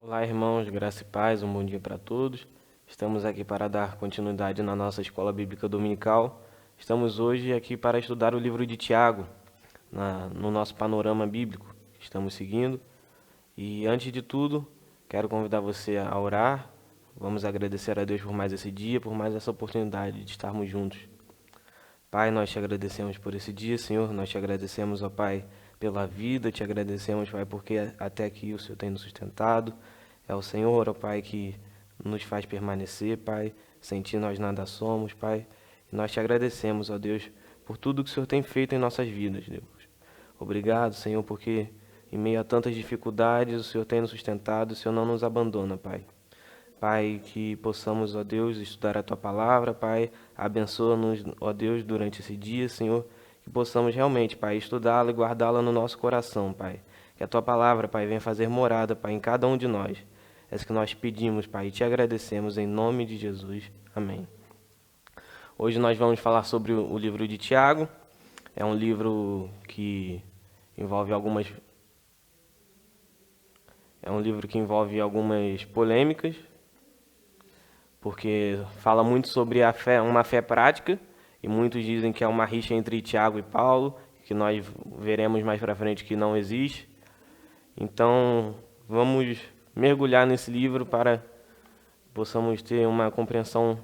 Olá, irmãos, graça e paz, um bom dia para todos. Estamos aqui para dar continuidade na nossa escola bíblica dominical. Estamos hoje aqui para estudar o livro de Tiago, no nosso panorama bíblico que estamos seguindo. E antes de tudo, quero convidar você a orar. Vamos agradecer a Deus por mais esse dia, por mais essa oportunidade de estarmos juntos. Pai, nós te agradecemos por esse dia, Senhor. Nós te agradecemos, ó Pai, pela vida. Te agradecemos, Pai, porque até aqui o Senhor tem nos sustentado. É o Senhor, ó Pai, que nos faz permanecer, Pai. Sem ti nós nada somos, Pai. E nós te agradecemos, ó Deus, por tudo que o Senhor tem feito em nossas vidas, Deus. Obrigado, Senhor, porque em meio a tantas dificuldades o Senhor tem nos sustentado, o Senhor não nos abandona, Pai. Pai, que possamos, ó Deus, estudar a Tua Palavra, Pai. Abençoa-nos, ó Deus, durante esse dia, Senhor. Que possamos realmente, Pai, estudá-la e guardá-la no nosso coração, Pai. Que a Tua Palavra, Pai, venha fazer morada, Pai, em cada um de nós. É isso que nós pedimos, Pai, e te agradecemos em nome de Jesus. Amém. Hoje nós vamos falar sobre o livro de Tiago. É um livro que envolve algumas polêmicas, porque fala muito sobre a fé, uma fé prática, e muitos dizem que é uma rixa entre Tiago e Paulo, que nós veremos mais para frente que não existe. Então, vamos mergulhar nesse livro para que possamos ter uma compreensão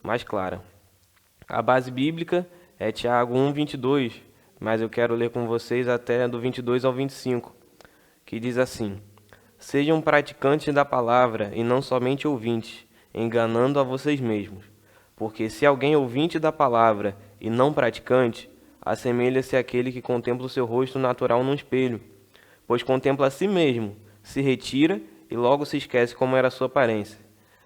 mais clara. A base bíblica é Tiago 1:22, mas eu quero ler com vocês até do 22 ao 25, que diz assim: Sejam praticantes da palavra e não somente ouvintes, enganando a vocês mesmos. Porque se alguém ouvinte da palavra e não praticante, assemelha-se àquele que contempla o seu rosto natural num espelho, pois contempla a si mesmo, se retira e logo se esquece como era a sua aparência.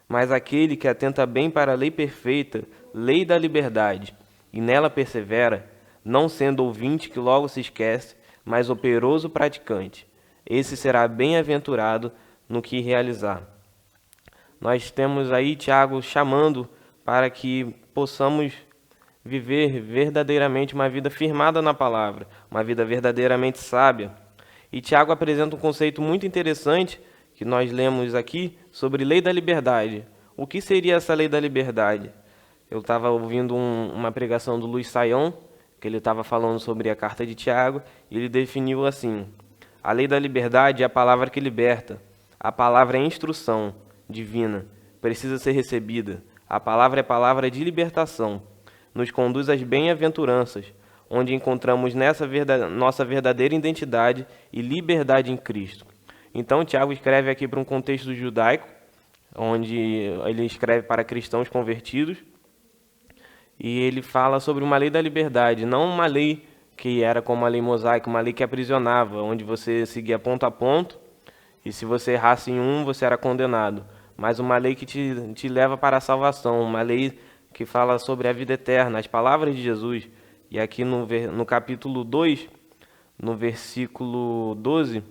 Mas aquele que atenta bem para a lei perfeita, lei da liberdade, e nela persevera, não sendo ouvinte que logo se esquece, mas operoso praticante, esse será bem-aventurado no que realizar. Nós temos aí Tiago chamando para que possamos viver verdadeiramente uma vida firmada na palavra, uma vida verdadeiramente sábia. E Tiago apresenta um conceito muito interessante que nós lemos aqui sobre lei da liberdade. O que seria essa lei da liberdade? Eu estava ouvindo uma pregação do Luiz Saião, que ele estava falando sobre a carta de Tiago, e ele definiu assim: a lei da liberdade é a palavra que liberta. A palavra é instrução divina, precisa ser recebida. A palavra é palavra de libertação. Nos conduz às bem-aventuranças, onde encontramos nessa nossa verdadeira identidade e liberdade em Cristo. Então, Tiago escreve aqui para um contexto judaico, onde ele escreve para cristãos convertidos, e ele fala sobre uma lei da liberdade, não uma lei que era como a lei mosaica, uma lei que aprisionava, onde você seguia ponto a ponto, e se você errasse em um, você era condenado. Mas uma lei que te leva para a salvação, uma lei que fala sobre a vida eterna, as palavras de Jesus. E aqui no capítulo 2, no versículo 12,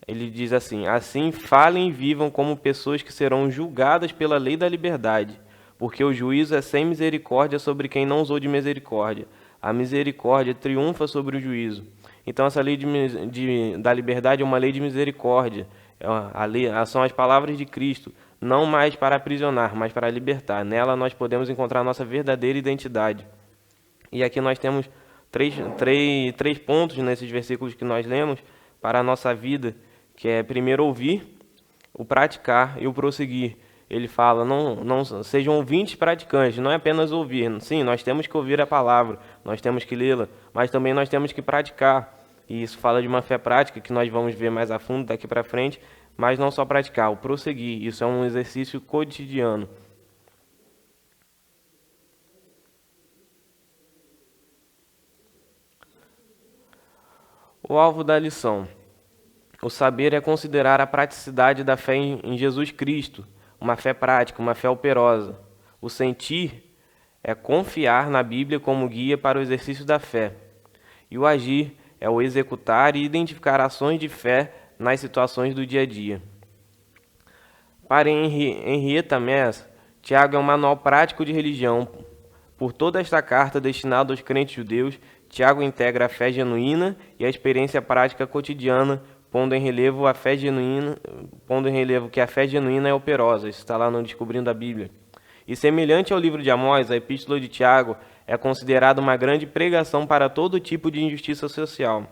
ele diz assim: Assim falem e vivam como pessoas que serão julgadas pela lei da liberdade, porque o juízo é sem misericórdia sobre quem não usou de misericórdia. A misericórdia triunfa sobre o juízo. Então, essa lei da liberdade é uma lei de misericórdia. São as palavras de Cristo, não mais para aprisionar, mas para libertar. Nela nós podemos encontrar a nossa verdadeira identidade. E aqui nós temos três pontos nesses versículos que nós lemos para a nossa vida, que é primeiro ouvir, o praticar e o prosseguir. Ele fala, não sejam ouvintes praticantes, não é apenas ouvir. Sim, nós temos que ouvir a palavra, nós temos que lê-la, mas também nós temos que praticar. E isso fala de uma fé prática, que nós vamos ver mais a fundo daqui para frente, mas não só praticar, o prosseguir. Isso é um exercício cotidiano. O alvo da lição. O saber é considerar a praticidade da fé em Jesus Cristo, uma fé prática, uma fé operosa. O sentir é confiar na Bíblia como guia para o exercício da fé. E o agir é o executar e identificar ações de fé nas situações do dia a dia. Para Henrietta Mears, Tiago é um manual prático de religião. Por toda esta carta destinada aos crentes judeus, Tiago integra a fé genuína e a experiência prática cotidiana pondo em relevo que a fé genuína é operosa. Isso está lá no Descobrindo a Bíblia. E semelhante ao livro de Amós, a Epístola de Tiago é considerada uma grande pregação para todo tipo de injustiça social.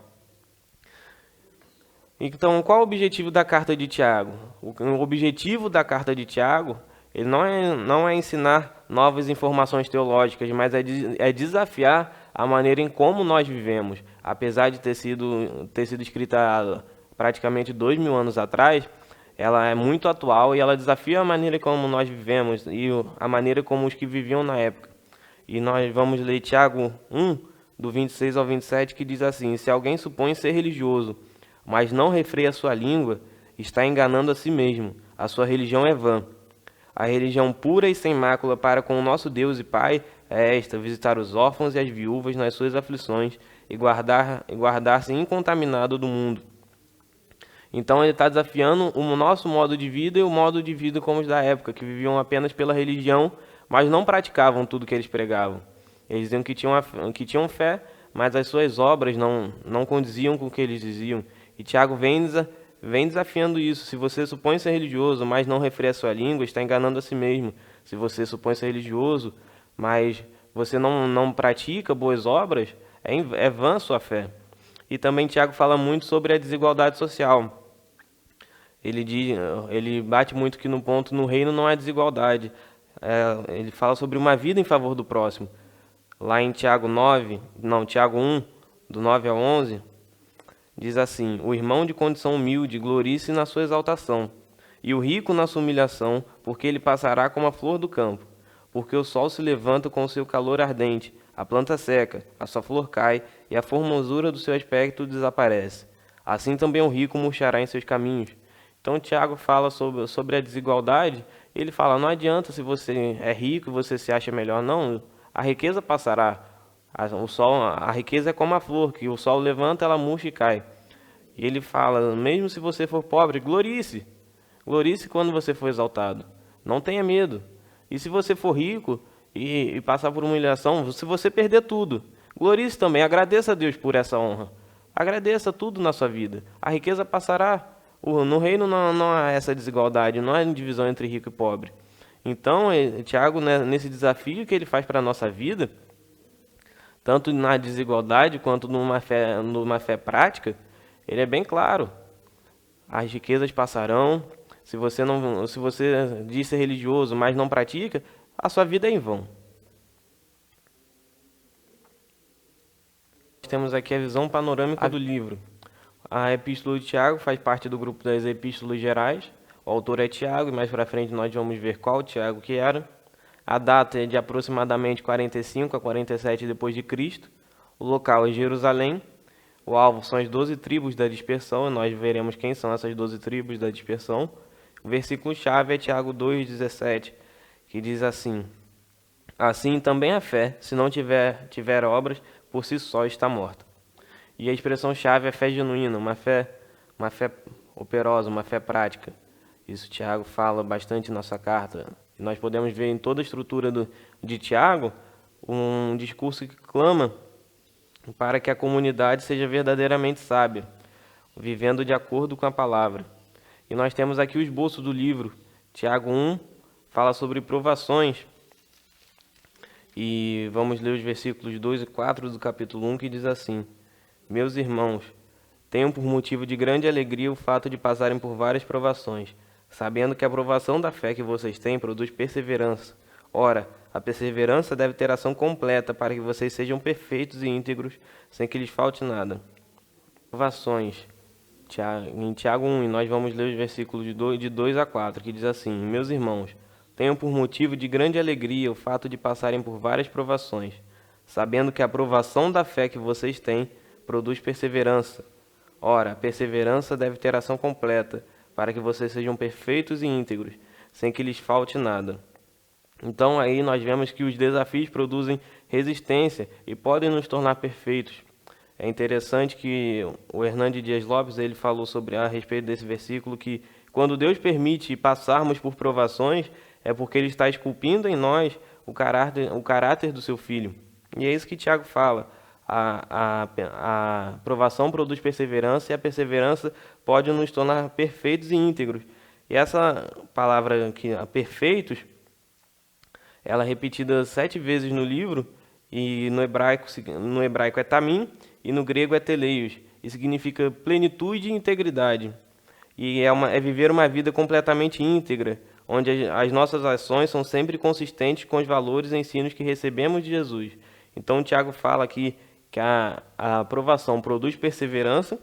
Então, qual o objetivo da carta de Tiago? O objetivo da carta de Tiago, ele não é ensinar novas informações teológicas, mas é desafiar a maneira em como nós vivemos. Apesar de ter sido escrita praticamente 2000 anos atrás, ela é muito atual e ela desafia a maneira como nós vivemos e a maneira como os que viviam na época. E nós vamos ler Tiago 1, do 26 ao 27, que diz assim: se alguém supõe ser religioso, mas não refreia a sua língua, está enganando a si mesmo. A sua religião é vã. A religião pura e sem mácula para com o nosso Deus e Pai é esta: visitar os órfãos e as viúvas nas suas aflições e guardar-se incontaminado do mundo. Então ele está desafiando o nosso modo de vida e o modo de vida como os da época, que viviam apenas pela religião, mas não praticavam tudo que eles pregavam. Eles diziam que tinham fé, mas as suas obras não condiziam com o que eles diziam. E Tiago vem desafiando isso. Se você supõe ser religioso, mas não refreia a sua língua, está enganando a si mesmo. Se você supõe ser religioso, mas você não pratica boas obras, é vã a sua fé. E também Tiago fala muito sobre a desigualdade social. Ele bate muito que no reino não há desigualdade. Ele fala sobre uma vida em favor do próximo. Lá em Tiago 1, do 9 ao 11, diz assim: o irmão de condição humilde glorie-se na sua exaltação, e o rico na sua humilhação, porque ele passará como a flor do campo. Porque o sol se levanta com o seu calor ardente, a planta seca, a sua flor cai, e a formosura do seu aspecto desaparece. Assim também o rico murchará em seus caminhos. Então Tiago fala sobre a desigualdade. Ele fala: não adianta se você é rico e você se acha melhor, não. A riqueza passará. A riqueza é como a flor, que o sol levanta, ela murcha e cai. E ele fala: mesmo se você for pobre, glorie-se. Glorie-se quando você for exaltado. Não tenha medo. E se você for rico e passar por humilhação, se você perder tudo, glorie-se também. Agradeça a Deus por essa honra. Agradeça tudo na sua vida. A riqueza passará. No reino não há essa desigualdade, não há divisão entre rico e pobre. Então, Tiago, né, nesse desafio que ele faz para a nossa vida, tanto na desigualdade quanto numa fé prática, ele é bem claro. As riquezas passarão. Se você diz ser religioso, mas não pratica, a sua vida é em vão. Temos aqui a visão panorâmica do livro. A Epístola de Tiago faz parte do grupo das Epístolas Gerais. O autor é Tiago, e mais para frente nós vamos ver qual Tiago que era. A data é de aproximadamente 45 a 47 depois de Cristo. O local é Jerusalém. O alvo são as 12 tribos da dispersão, e nós veremos quem são essas 12 tribos da dispersão. O versículo-chave é Tiago 2,17, que diz assim: assim também a fé, se não tiver obras, por si só está morta. E a expressão-chave é fé genuína, uma fé operosa, uma fé prática. Isso Tiago fala bastante na sua carta. E nós podemos ver em toda a estrutura de Tiago um discurso que clama para que a comunidade seja verdadeiramente sábia, vivendo de acordo com a palavra. E nós temos aqui o esboço do livro. Tiago 1 fala sobre provações. E vamos ler os versículos 2 e 4 do capítulo 1, que diz assim: meus irmãos, tenham por motivo de grande alegria o fato de passarem por várias provações, sabendo que a provação da fé que vocês têm produz perseverança. Ora, a perseverança deve ter ação completa para que vocês sejam perfeitos e íntegros, sem que lhes falte nada. Provações. Em Tiago 1, e nós vamos ler os versículos de 2 a 4, que diz assim: meus irmãos, tenham por motivo de grande alegria o fato de passarem por várias provações, sabendo que a provação da fé que vocês têm produz perseverança. Ora, a perseverança deve ter ação completa, para que vocês sejam perfeitos e íntegros, sem que lhes falte nada. Então aí nós vemos que os desafios produzem resistência e podem nos tornar perfeitos. É interessante que o Hernande Dias Lopes ele falou a respeito desse versículo, que quando Deus permite passarmos por provações, é porque Ele está esculpindo em nós o caráter do seu Filho. E é isso que Tiago fala. A provação produz perseverança e a perseverança pode nos tornar perfeitos e íntegros. E essa palavra aqui, perfeitos, ela é repetida 7 vezes no livro, e no hebraico é tamim e no grego é teleios, e significa plenitude e integridade. E é viver uma vida completamente íntegra, onde as nossas ações são sempre consistentes com os valores e ensinos que recebemos de Jesus. Então, o Tiago fala aqui que a aprovação produz perseverança.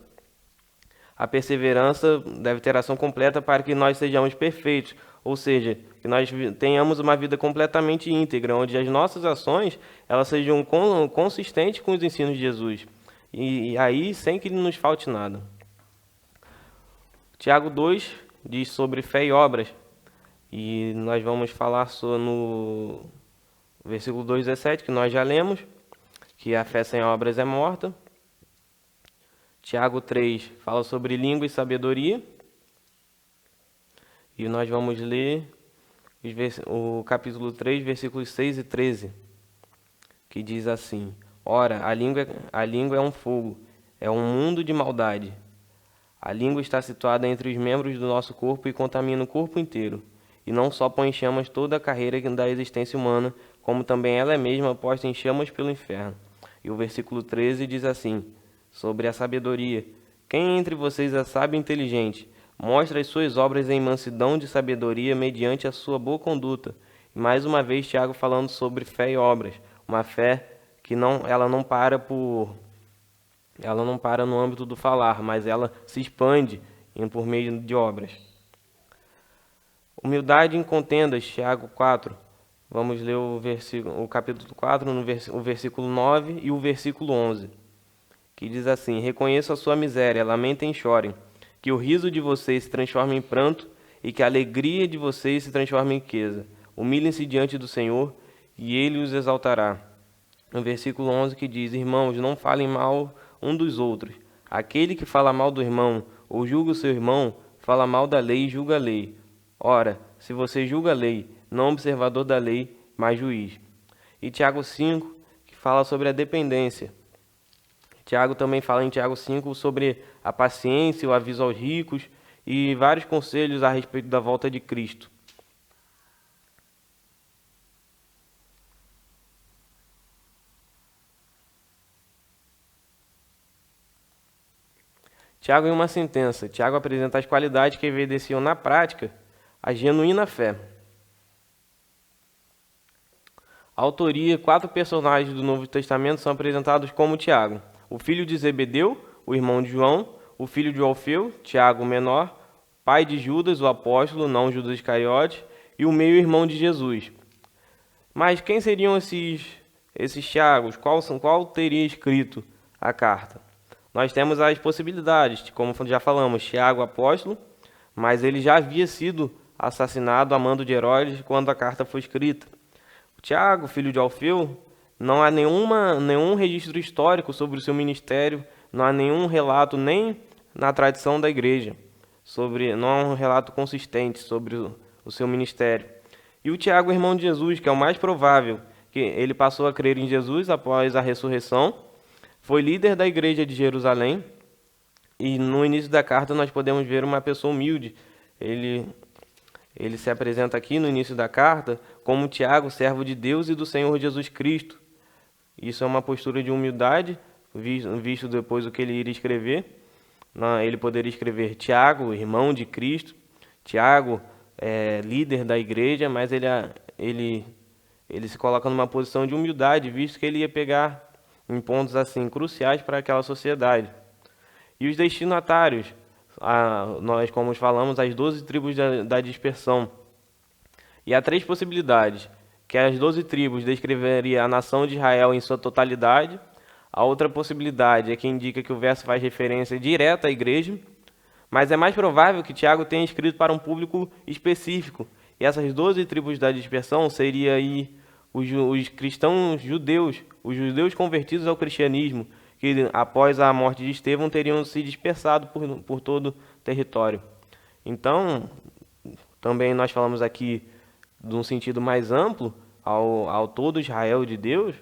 A perseverança deve ter ação completa para que nós sejamos perfeitos, ou seja, que nós tenhamos uma vida completamente íntegra, onde as nossas ações elas sejam consistentes com os ensinos de Jesus. E aí, sem que nos falte nada. Tiago 2 diz sobre fé e obras, e nós vamos falar no versículo 2:17, que nós já lemos, que a fé sem obras é morta. Tiago 3 fala sobre língua e sabedoria. E nós vamos ler o capítulo 3, versículos 6 e 13, que diz assim: Ora, a língua é um fogo, é um mundo de maldade. A língua está situada entre os membros do nosso corpo e contamina o corpo inteiro. E não só põe em chamas toda a carreira da existência humana, como também ela mesma posta em chamas pelo inferno. E o versículo 13 diz assim, sobre a sabedoria: Quem entre vocês é sábio e inteligente? Mostra as suas obras em mansidão de sabedoria mediante a sua boa conduta. E mais uma vez, Tiago falando sobre fé e obras. Uma fé que ela não para no âmbito do falar, mas ela se expande por meio de obras. Humildade em contendas, Tiago 4. Vamos ler o capítulo 4, o versículo 9 e o versículo 11, que diz assim: Reconheçam a sua miséria, lamentem e chorem, que o riso de vocês se transforme em pranto e que a alegria de vocês se transforme em riqueza. Humilhem-se diante do Senhor e Ele os exaltará. No versículo 11 que diz: Irmãos, não falem mal um dos outros. Aquele que fala mal do irmão ou julga o seu irmão, fala mal da lei e julga a lei. Ora, se você julga a lei, não observador da lei, mas juiz. E Tiago 5, que fala sobre a dependência. Tiago também fala em Tiago 5 sobre a paciência, o aviso aos ricos e vários conselhos a respeito da volta de Cristo. Tiago, em uma sentença, Tiago apresenta as qualidades que evidenciam na prática a genuína fé. A autoria, 4 personagens do Novo Testamento são apresentados como Tiago: o filho de Zebedeu, o irmão de João, o filho de Alfeu, Tiago o menor, pai de Judas, o apóstolo, não Judas Iscariote, e o meio-irmão de Jesus. Mas quem seriam esses Tiagos? Qual teria escrito a carta? Nós temos as possibilidades, como já falamos, Tiago apóstolo, mas ele já havia sido assassinado a mando de Herodes quando a carta foi escrita. Tiago, filho de Alfeu, não há nenhum registro histórico sobre o seu ministério, não há nenhum relato nem na tradição da igreja, não há um relato consistente sobre o seu ministério. E o Tiago, irmão de Jesus, que é o mais provável, que ele passou a crer em Jesus após a ressurreição, foi líder da igreja de Jerusalém, e no início da carta nós podemos ver uma pessoa humilde. Ele se apresenta aqui no início da carta como Tiago, servo de Deus e do Senhor Jesus Cristo. Isso é uma postura de humildade, visto depois o que ele iria escrever. Ele poderia escrever Tiago, irmão de Cristo, Tiago, líder da igreja, mas ele se coloca numa posição de humildade, visto que ele ia pegar em pontos assim cruciais para aquela sociedade. E os destinatários, nós, como falamos, as 12 tribos da dispersão. E há 3 possibilidades, que as 12 tribos descreveria a nação de Israel em sua totalidade. A outra possibilidade é que indica que o verso faz referência direta à igreja, mas é mais provável que Tiago tenha escrito para um público específico. E essas 12 tribos da dispersão seriam aí os cristãos judeus, os judeus convertidos ao cristianismo, que após a morte de Estevão teriam se dispersado por todo o território. Então, também nós falamos aqui de um sentido mais amplo ao todo Israel de Deus,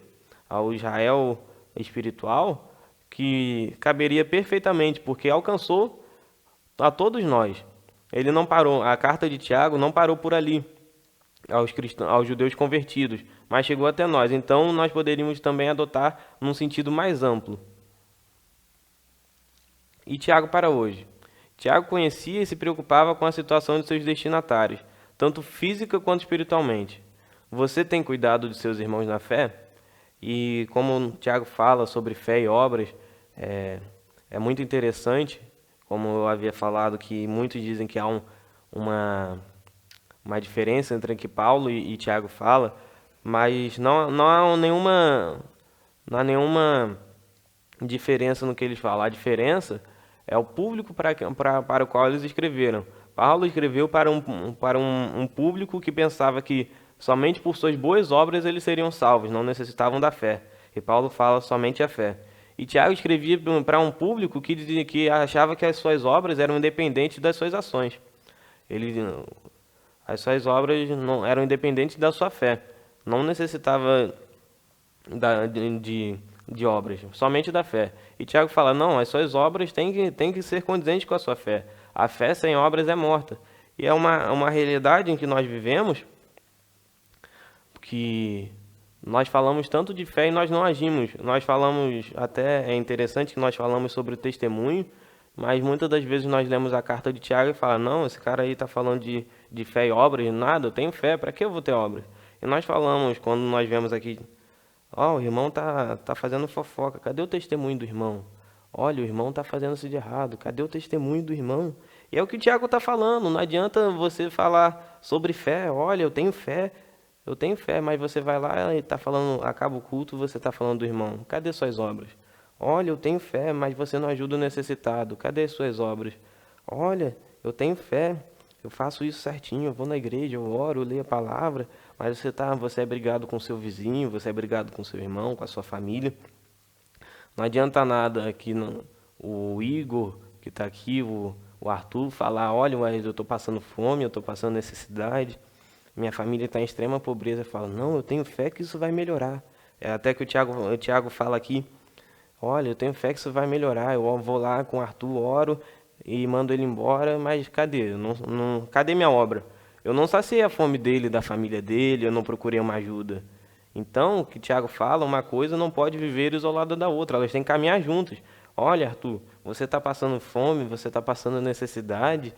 ao Israel espiritual que caberia perfeitamente, porque alcançou a todos nós. Ele não parou, a carta de Tiago não parou por ali, aos cristãos, aos judeus convertidos, mas chegou até nós. Então nós poderíamos também adotar num sentido mais amplo. E Tiago para hoje. Tiago conhecia e se preocupava com a situação de seus destinatários, tanto física quanto espiritualmente. Você tem cuidado de seus irmãos na fé? E como Tiago fala sobre fé e obras, é muito interessante, como eu havia falado, que muitos dizem que há uma diferença entre o que Paulo e Tiago fala, mas não há nenhuma diferença no que eles falam. A diferença é o público para o qual eles escreveram. Paulo escreveu para um público que pensava que somente por suas boas obras eles seriam salvos, não necessitavam da fé. E Paulo fala somente a fé. E Tiago escrevia para um público que achava que as suas obras eram independentes das suas ações. As suas obras não eram independentes da sua fé. Não necessitava de obras, somente da fé. E Tiago fala, não, as suas obras têm que ser condizentes com a sua fé. A fé sem obras é morta. E é uma realidade em que nós vivemos, que nós falamos tanto de fé e nós não agimos. Nós falamos, até é interessante que nós falamos sobre o testemunho, mas muitas das vezes nós lemos a carta de Tiago e falamos, não, esse cara aí está falando de fé e obras, nada, eu tenho fé, para que eu vou ter obras? E nós falamos, quando nós vemos aqui, o irmão tá fazendo fofoca, cadê o testemunho do irmão? Olha, o irmão está fazendo isso de errado, cadê o testemunho do irmão? E é o que o Tiago está falando, não adianta você falar sobre fé, olha, eu tenho fé, mas você vai lá e está falando, acaba o culto, você está falando do irmão, cadê suas obras? Olha, eu tenho fé, mas você não ajuda o necessitado, cadê suas obras? Olha, eu tenho fé, eu faço isso certinho, eu vou na igreja, eu oro, eu leio a palavra, mas você é brigado com seu vizinho, você é brigado com seu irmão, com a sua família. Não adianta nada aqui o Igor, que está aqui, o Arthur, falar, olha, mas eu estou passando fome, eu estou passando necessidade, minha família está em extrema pobreza. Fala, não, eu tenho fé que isso vai melhorar. É até que o Tiago fala aqui, olha, eu tenho fé que isso vai melhorar, eu vou lá com o Arthur, oro e mando ele embora, mas cadê? Cadê minha obra? Eu não saciei a fome dele, da família dele, eu não procurei uma ajuda. Então, o que Tiago fala, uma coisa não pode viver isolada da outra, elas têm que caminhar juntas. Olha, Arthur, você está passando fome, você está passando necessidade,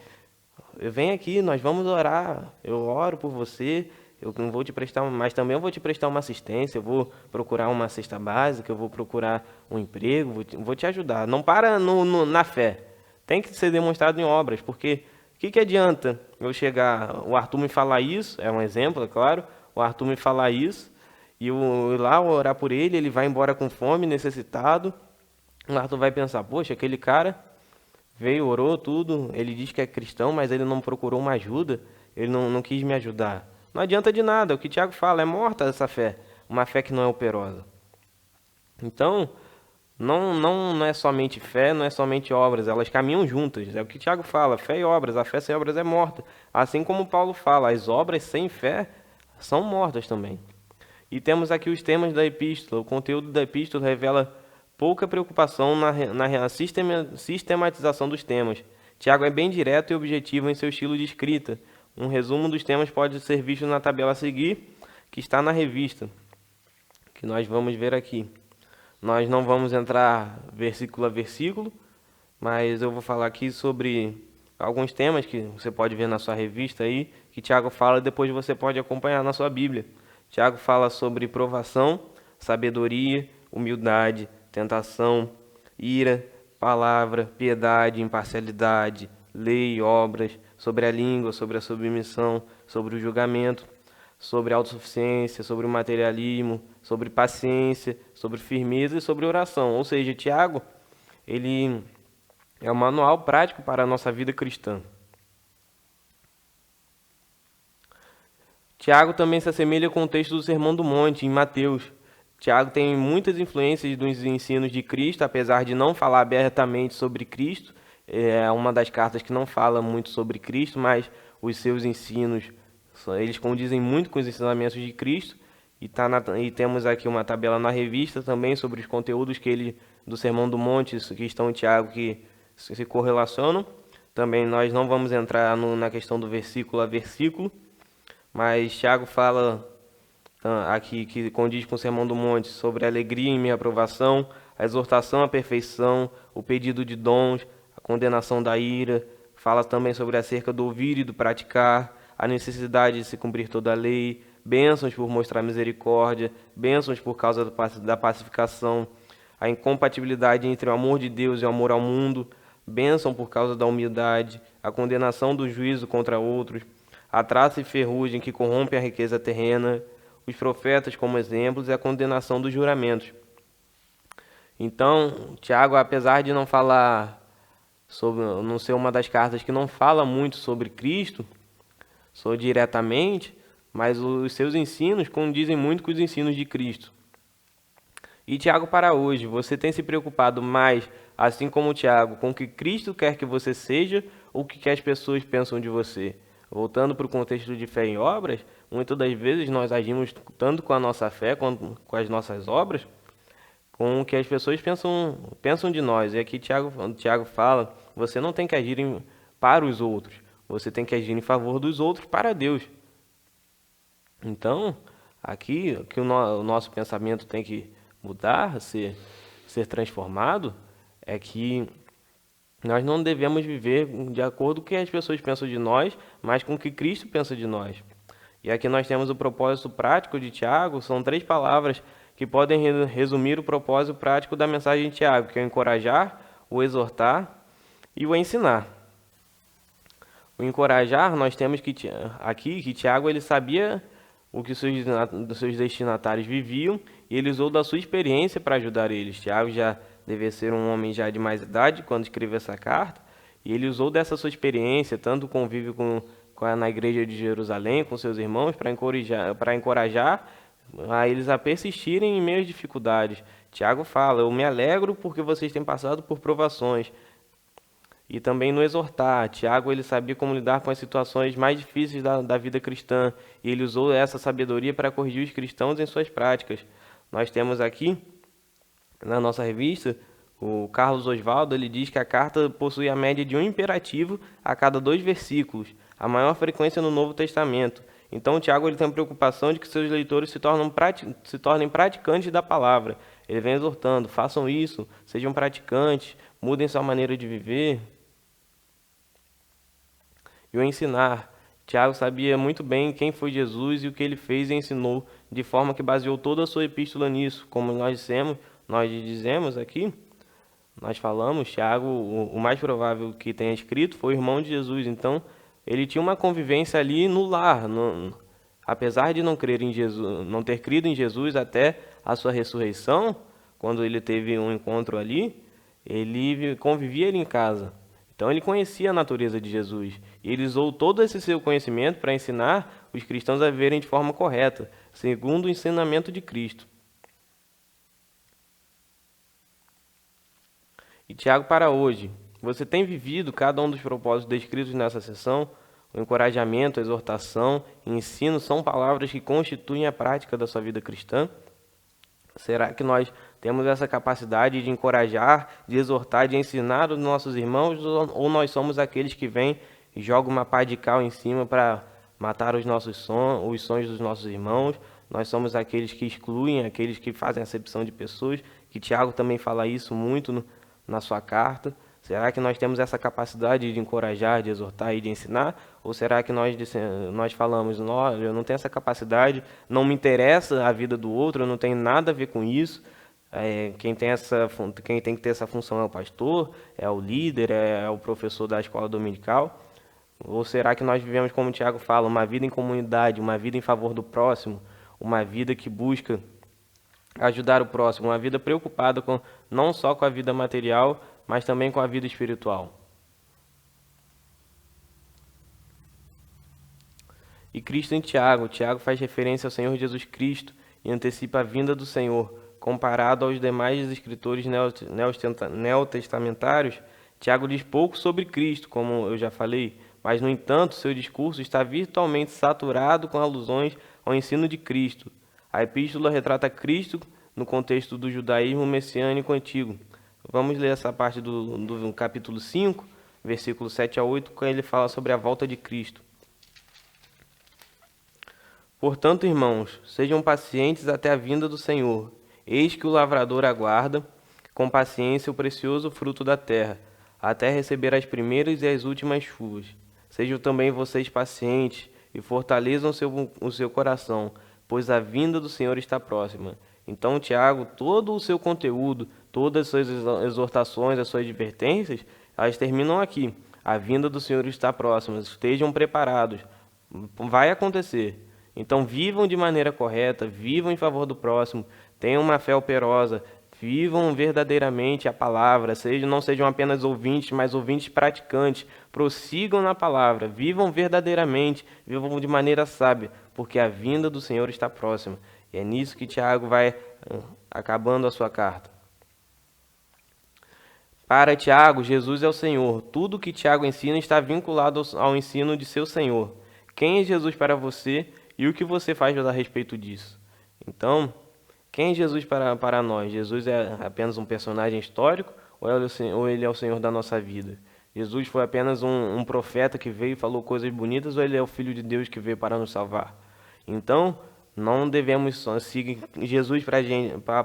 vem aqui, nós vamos orar, eu oro por você, eu não vou te prestar, mas também eu vou te prestar uma assistência, eu vou procurar uma cesta básica, eu vou procurar um emprego, vou te ajudar. Não para na fé, tem que ser demonstrado em obras, porque o que adianta eu chegar, o Arthur me falar isso, é um exemplo, é claro, o Arthur me falar isso, e eu ir lá orar por ele, ele vai embora com fome, necessitado, o Arthur vai pensar, poxa, aquele cara veio, orou tudo, ele diz que é cristão, mas ele não procurou uma ajuda, ele não quis me ajudar. Não adianta de nada, o que o Tiago fala, é morta essa fé, uma fé que não é operosa. Então, não é somente fé, não é somente obras, elas caminham juntas. É o que o Tiago fala, fé e obras, a fé sem obras é morta. Assim como Paulo fala, as obras sem fé são mortas também. E temos aqui os temas da epístola. O conteúdo da epístola revela pouca preocupação na sistematização dos temas. Tiago é bem direto e objetivo em seu estilo de escrita. Um resumo dos temas pode ser visto na tabela a seguir, que está na revista, que nós vamos ver aqui. Nós não vamos entrar versículo a versículo, mas eu vou falar aqui sobre alguns temas que você pode ver na sua revista aí, que Tiago fala e depois você pode acompanhar na sua Bíblia. Tiago fala sobre provação, sabedoria, humildade, tentação, ira, palavra, piedade, imparcialidade, lei, obras, sobre a língua, sobre a submissão, sobre o julgamento, sobre a autossuficiência, sobre o materialismo, sobre paciência, sobre firmeza e sobre oração. Ou seja, Tiago, ele é um manual prático para a nossa vida cristã. Tiago também se assemelha com o texto do Sermão do Monte, em Mateus. Tiago tem muitas influências dos ensinos de Cristo, apesar de não falar abertamente sobre Cristo. É uma das cartas que não fala muito sobre Cristo, mas os seus ensinos, eles condizem muito com os ensinamentos de Cristo. e temos aqui uma tabela na revista também sobre os conteúdos do Sermão do Monte, que estão em Tiago, que se correlacionam. Também nós não vamos entrar na questão do versículo a versículo, mas Tiago fala aqui que condiz com o Sermão do Monte sobre a alegria em minha aprovação, a exortação à perfeição, o pedido de dons, a condenação da ira. Fala também sobre acerca do ouvir e do praticar, a necessidade de se cumprir toda a lei, bênçãos por mostrar misericórdia, bênçãos por causa da pacificação, a incompatibilidade entre o amor de Deus e o amor ao mundo, bênção por causa da humildade, a condenação do juízo contra outros, a traça e ferrugem que corrompem a riqueza terrena, os profetas como exemplos e a condenação dos juramentos. Então, Tiago, apesar de não falar não ser uma das cartas que não fala muito sobre Cristo, diretamente, mas os seus ensinos condizem muito com os ensinos de Cristo. E Tiago, para hoje, você tem se preocupado mais, assim como Tiago, com o que Cristo quer que você seja ou o que as pessoas pensam de você? Voltando para o contexto de fé em obras, muitas das vezes nós agimos tanto com a nossa fé quanto com as nossas obras, com o que as pessoas pensam de nós. E aqui Tiago fala, você não tem que agir para os outros, você tem que agir em favor dos outros para Deus. Então, aqui o nosso pensamento tem que mudar, ser transformado, é que nós não devemos viver de acordo com o que as pessoas pensam de nós, mas com o que Cristo pensa de nós. E aqui nós temos o propósito prático de Tiago, são 3 palavras que podem resumir o propósito prático da mensagem de Tiago, que é o encorajar, o exortar e o ensinar. O encorajar, nós temos aqui que Tiago ele sabia o que seus destinatários viviam e ele usou da sua experiência para ajudar eles. Tiago já devia ser um homem já de mais idade quando escreveu essa carta, e ele usou dessa sua experiência, tanto o convívio na igreja de Jerusalém, com seus irmãos, para encorajar a eles a persistirem em meio às dificuldades. Tiago fala, eu me alegro porque vocês têm passado por provações. E também no exortar, Tiago ele sabia como lidar com as situações mais difíceis da vida cristã, e ele usou essa sabedoria para corrigir os cristãos em suas práticas. Nós temos aqui, na nossa revista, o Carlos Oswaldo, ele diz que a carta possui a média de um imperativo a cada 2 versículos, a maior frequência no Novo Testamento. Então, Tiago ele tem a preocupação de que seus leitores se tornem praticantes da palavra. Ele vem exortando, façam isso, sejam praticantes, mudem sua maneira de viver. E o ensinar. Tiago sabia muito bem quem foi Jesus e o que ele fez e ensinou, de forma que baseou toda a sua epístola nisso. Como nós dizemos aqui, nós falamos, Tiago, o mais provável que tenha escrito, foi o irmão de Jesus. Então, ele tinha uma convivência ali no lar. Apesar de não crer em Jesus, não ter crido em Jesus até a sua ressurreição, quando ele teve um encontro ali, ele convivia ali em casa. Então ele conhecia a natureza de Jesus e ele usou todo esse seu conhecimento para ensinar os cristãos a viverem de forma correta, segundo o ensinamento de Cristo. E Tiago, para hoje, você tem vivido cada um dos propósitos descritos nessa sessão? O encorajamento, a exortação e ensino são palavras que constituem a prática da sua vida cristã? Será que nós temos essa capacidade de encorajar, de exortar, de ensinar os nossos irmãos, ou nós somos aqueles que vêm e jogam uma pá de cal em cima para matar os sonhos dos nossos irmãos? Nós somos aqueles que excluem, aqueles que fazem acepção de pessoas, que Tiago também fala isso muito na sua carta. Será que nós temos essa capacidade de encorajar, de exortar e de ensinar? Ou será que nós falamos, olha, eu não tenho essa capacidade, não me interessa a vida do outro, eu não tenho nada a ver com isso. Quem tem que ter essa função é o pastor, é o líder, é o professor da escola dominical? Ou será que nós vivemos, como o Tiago fala, uma vida em comunidade, uma vida em favor do próximo, uma vida que busca ajudar o próximo, uma vida preocupada não só com a vida material, mas também com a vida espiritual? E Cristo em Tiago faz referência ao Senhor Jesus Cristo e antecipa a vinda do Senhor. Comparado aos demais escritores neotestamentários, Tiago diz pouco sobre Cristo, como eu já falei, mas, no entanto, seu discurso está virtualmente saturado com alusões ao ensino de Cristo. A epístola retrata Cristo no contexto do judaísmo messiânico antigo. Vamos ler essa parte do capítulo 5, versículo 7 a 8, quando ele fala sobre a volta de Cristo. Portanto, irmãos, sejam pacientes até a vinda do Senhor. Eis que o lavrador aguarda com paciência o precioso fruto da terra, até receber as primeiras e as últimas chuvas. Sejam também vocês pacientes e fortaleçam o seu coração, pois a vinda do Senhor está próxima. Então, Tiago, todo o seu conteúdo, todas as suas exortações, as suas advertências, elas terminam aqui. A vinda do Senhor está próxima, estejam preparados. Vai acontecer. Então, vivam de maneira correta, vivam em favor do próximo, tenham uma fé operosa, vivam verdadeiramente a palavra, não sejam apenas ouvintes, mas ouvintes praticantes, prossigam na palavra, vivam verdadeiramente, vivam de maneira sábia, porque a vinda do Senhor está próxima. E é nisso que Tiago vai acabando a sua carta. Para Tiago, Jesus é o Senhor. Tudo que Tiago ensina está vinculado ao ensino de seu Senhor. Quem é Jesus para você e o que você faz a respeito disso? Então, quem é Jesus para nós? Jesus é apenas um personagem histórico ou ele é o Senhor da nossa vida? Jesus foi apenas um profeta que veio e falou coisas bonitas ou ele é o Filho de Deus que veio para nos salvar? Então, não devemos só seguir Jesus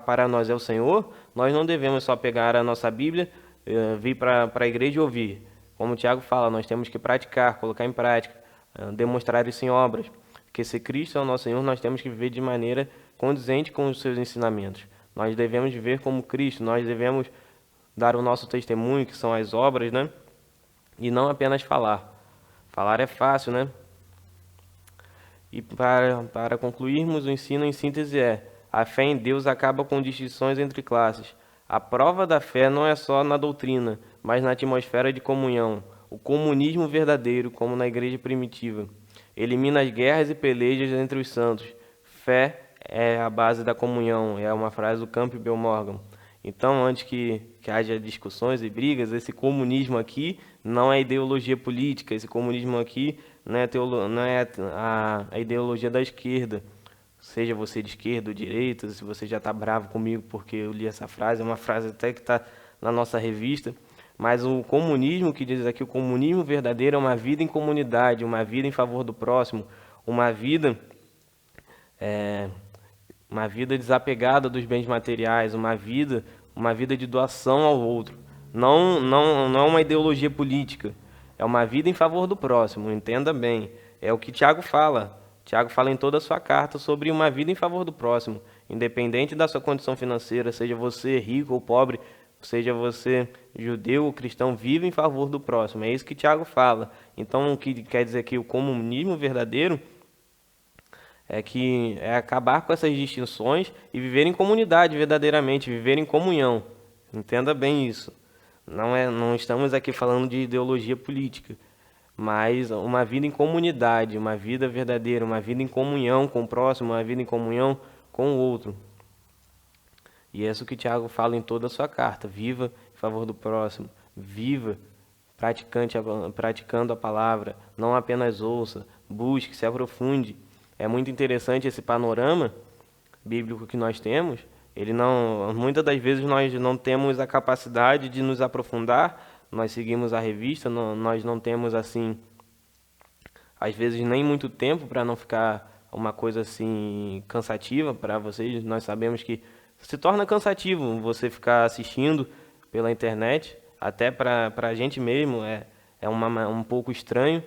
para nós é o Senhor, nós não devemos só pegar a nossa Bíblia, vir para a igreja e ouvir. Como o Tiago fala, nós temos que praticar, colocar em prática, demonstrar isso em obras. Porque se Cristo é o nosso Senhor, nós temos que viver de maneira condizente com os seus ensinamentos. Nós devemos viver como Cristo, nós devemos dar o nosso testemunho, que são as obras, né? E não apenas falar. Falar é fácil, né? E para concluirmos, o ensino em síntese é: a fé em Deus acaba com distinções entre classes. A prova da fé não é só na doutrina, mas na atmosfera de comunhão. O comunismo verdadeiro, como na igreja primitiva, elimina as guerras e pelejas entre os santos. Fé é a base da comunhão, é uma frase do Campbell Morgan. Então, antes que haja discussões e brigas, esse comunismo aqui não é ideologia política, esse comunismo aqui não é a ideologia da esquerda. Seja você de esquerda ou direita, se você já está bravo comigo porque eu li essa frase, é uma frase até que está na nossa revista. Mas o comunismo, que diz aqui, o comunismo verdadeiro é uma vida em comunidade, uma vida em favor do próximo, uma vida desapegada dos bens materiais, uma vida de doação ao outro. Não é uma ideologia política, é uma vida em favor do próximo, entenda bem. É o que Tiago fala. Tiago fala em toda a sua carta sobre uma vida em favor do próximo, independente da sua condição financeira, seja você rico ou pobre, seja você judeu ou cristão, vive em favor do próximo. É isso que Tiago fala. Então, o que quer dizer que o comunismo verdadeiro é acabar com essas distinções e viver em comunidade verdadeiramente, viver em comunhão. Entenda bem isso. Não estamos aqui falando de ideologia política, mas uma vida em comunidade, uma vida verdadeira, uma vida em comunhão com o próximo, uma vida em comunhão com o outro. E é isso que Tiago fala em toda a sua carta. Viva em favor do próximo, viva praticando a palavra, não apenas ouça, busque, se aprofunde. É muito interessante esse panorama bíblico que nós temos. Muitas das vezes nós não temos a capacidade de nos aprofundar. Nós seguimos a revista, nós não temos assim, às vezes nem muito tempo para não ficar uma coisa assim cansativa para vocês. Nós sabemos que se torna cansativo você ficar assistindo pela internet, até para a gente mesmo é um pouco estranho,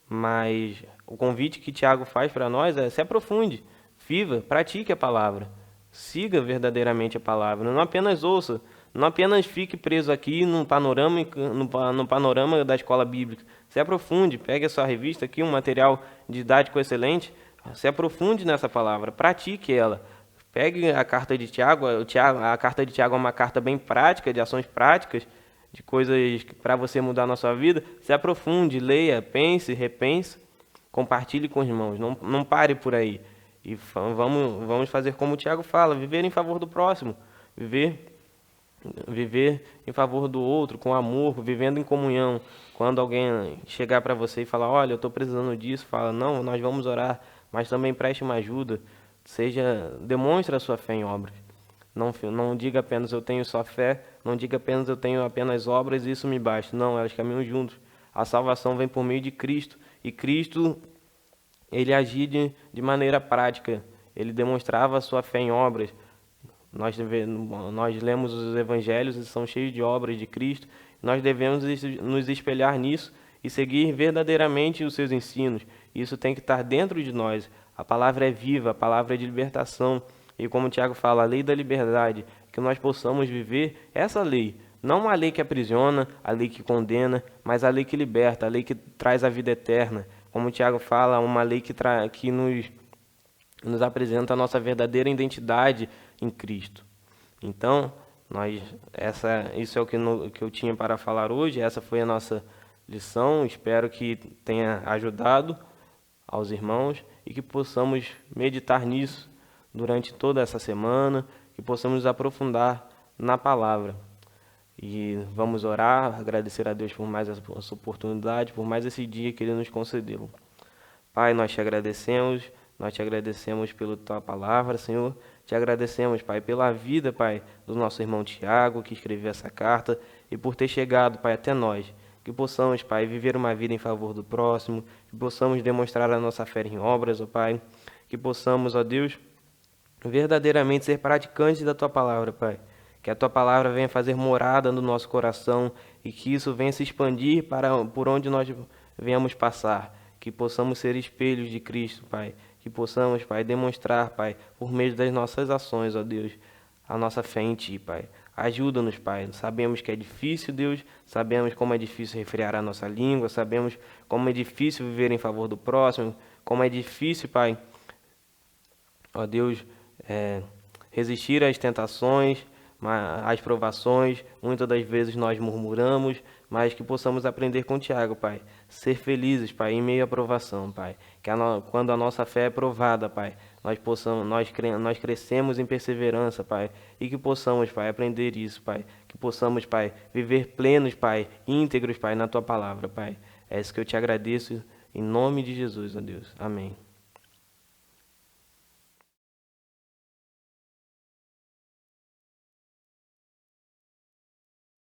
mas o convite que Tiago faz para nós é: se aprofunde, viva, pratique a palavra, siga verdadeiramente a palavra, não apenas ouça, não apenas fique preso aqui no panorama da escola bíblica. Se aprofunde, pegue a sua revista aqui, um material didático excelente, se aprofunde nessa palavra, pratique ela. Pegue a carta de Tiago, a carta de Tiago é uma carta bem prática, de ações práticas, de coisas para você mudar na sua vida. Se aprofunde, leia, pense, repense, compartilhe com os irmãos, não pare por aí. E vamos fazer como o Tiago fala, viver em favor do próximo, viver em favor do outro, com amor, vivendo em comunhão. Quando alguém chegar para você e falar: olha, eu estou precisando disso, fala: não, nós vamos orar, mas também preste uma ajuda. Demonstre a sua fé em obras. Não diga apenas eu tenho só fé, não diga apenas eu tenho apenas obras e isso me basta. Não, elas caminham juntos. A salvação vem por meio de Cristo, e Cristo, ele agia de maneira prática. Ele demonstrava a sua fé em obras. Nós lemos os evangelhos e são cheios de obras de Cristo. Nós devemos nos espelhar nisso e seguir verdadeiramente os seus ensinos. Isso tem que estar dentro de nós. A palavra é viva, a palavra é de libertação. E como o Tiago fala, a lei da liberdade, que nós possamos viver essa lei. Não uma lei que aprisiona, a lei que condena, mas a lei que liberta, a lei que traz a vida eterna. Como o Tiago fala, uma lei que nos apresenta a nossa verdadeira identidade em Cristo. Então, isso é o que eu tinha para falar hoje. Essa foi a nossa lição. Espero que tenha ajudado aos irmãos e que possamos meditar nisso durante toda essa semana, que possamos nos aprofundar na palavra. E vamos orar, agradecer a Deus por mais essa oportunidade, por mais esse dia que Ele nos concedeu. Pai, nós te agradecemos pela Tua palavra, Senhor. Te agradecemos, Pai, pela vida, Pai, do nosso irmão Tiago, que escreveu essa carta, e por ter chegado, Pai, até nós. Que possamos, Pai, viver uma vida em favor do próximo, que possamos demonstrar a nossa fé em obras, ó Pai. Que possamos, ó Deus, verdadeiramente ser praticantes da Tua palavra, Pai. Que a Tua palavra venha fazer morada no nosso coração e que isso venha se expandir por onde nós venhamos passar. Que possamos ser espelhos de Cristo, Pai. Que possamos, Pai, demonstrar, Pai, por meio das nossas ações, ó Deus, a nossa fé em Ti, Pai. Ajuda-nos, Pai. Sabemos que é difícil, Deus. Sabemos como é difícil refrear a nossa língua. Sabemos como é difícil viver em favor do próximo. Como é difícil, Pai, ó Deus, resistir às tentações, às provações. Muitas das vezes nós murmuramos, mas que possamos aprender com Tiago, Pai. Ser felizes, Pai, em meio à provação, Pai. Que quando a nossa fé é provada, Pai, nós crescemos em perseverança, Pai. E que possamos, Pai, aprender isso, Pai. Que possamos, Pai, viver plenos, Pai, íntegros, Pai, na Tua palavra, Pai. É isso que eu te agradeço, em nome de Jesus, ó Deus. Amém.